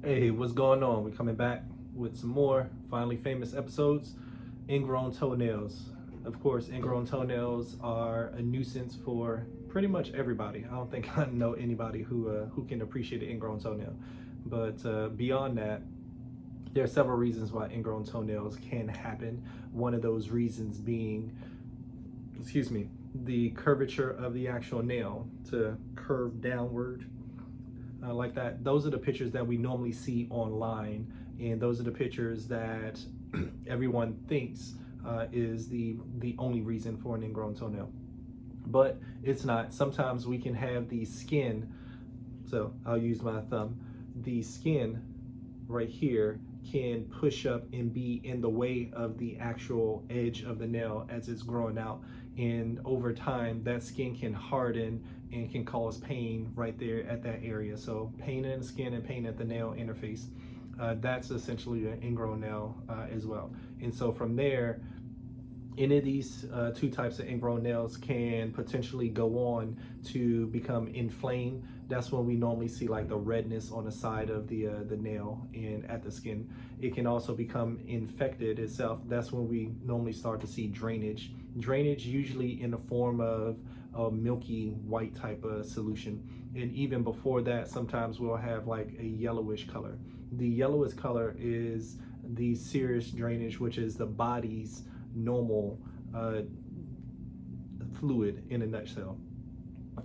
Hey, what's going on? We're coming back with some more finally famous episodes. Ingrown toenails. Of course, ingrown toenails are a nuisance for pretty much everybody. I don't think I know anybody who can appreciate an ingrown toenail. But beyond that, there are several reasons why ingrown toenails can happen. One of those reasons being, the curvature of the actual nail to curve downward like that. Those are the pictures that we normally see online, and those are the pictures that everyone thinks is the only reason for an ingrown toenail. But it's not. Sometimes we can have the skin, so I'll use my thumb, the skin right here can push up and be in the way of the actual edge of the nail as it's growing out, and over time that skin can harden and can cause pain right there at that area. So pain in the skin and pain at the nail interface, that's essentially an ingrown nail as well. And so from there, any of these two types of ingrown nails can potentially go on to become inflamed. That's when we normally see like the redness on the side of the nail and at the skin. It can also become infected itself. That's when we normally start to see drainage. Drainage usually in the form of a milky white type of solution. And even before that, sometimes we'll have like a yellowish color. The yellowish color is the serous drainage, which is the body's normal fluid in a nutshell,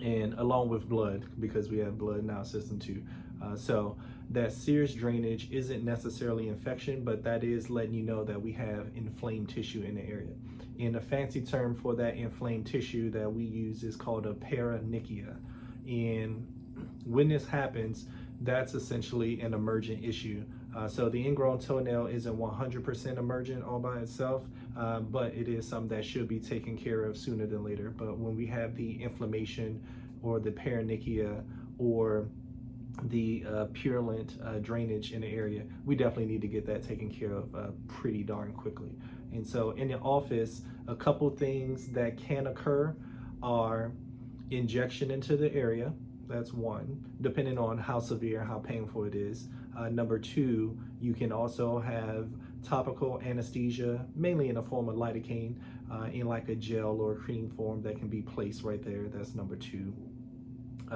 and along with blood, because we have blood in our system too. So that serous drainage isn't necessarily infection, but that is letting you know that we have inflamed tissue in the area. And a fancy term for that inflamed tissue that we use is called a paronychia. And when this happens, that's essentially an emergent issue. So the ingrown toenail isn't 100% emergent all by itself, but it is something that should be taken care of sooner than later. But when we have the inflammation or the paronychia or the purulent drainage in the area, we definitely need to get that taken care of pretty darn quickly. And so in the office, a couple things that can occur are injection into the area. That's one, depending on how severe, how painful it is. Number two, you can also have topical anesthesia, mainly in the form of lidocaine, in like a gel or cream form that can be placed right there. That's number two.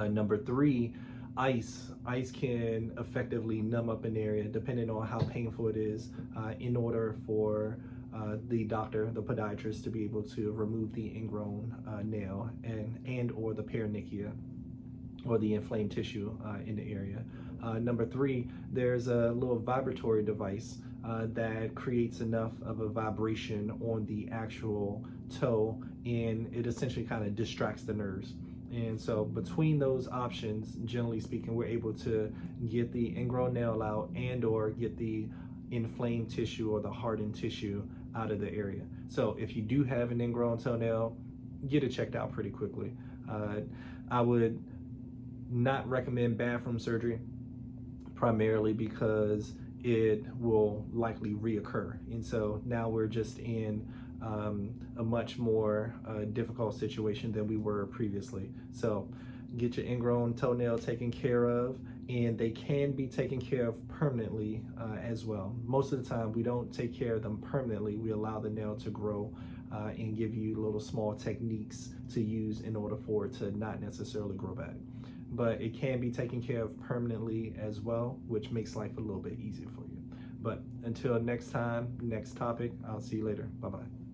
Number three, ice. Ice can effectively numb up an area depending on how painful it is, in order for the doctor, the podiatrist, to be able to remove the ingrown nail and or the paronychia or the inflamed tissue in the area. Number three, there's a little vibratory device that creates enough of a vibration on the actual toe, and it essentially kind of distracts the nerves. And so between those options, generally speaking, we're able to get the ingrown nail out and or get the inflamed tissue or the hardened tissue out of the area. So if you do have an ingrown toenail, get it checked out pretty quickly. I would not recommend bathroom surgery, primarily because it will likely reoccur. And so now we're just in a much more difficult situation than we were previously. So get your ingrown toenail taken care of, and they can be taken care of permanently as well. Most of the time we don't take care of them permanently. We allow the nail to grow and give you little small techniques to use in order for it to not necessarily grow back. But it can be taken care of permanently as well, which makes life a little bit easier for you. But until next time, next topic, I'll see you later. Bye-bye.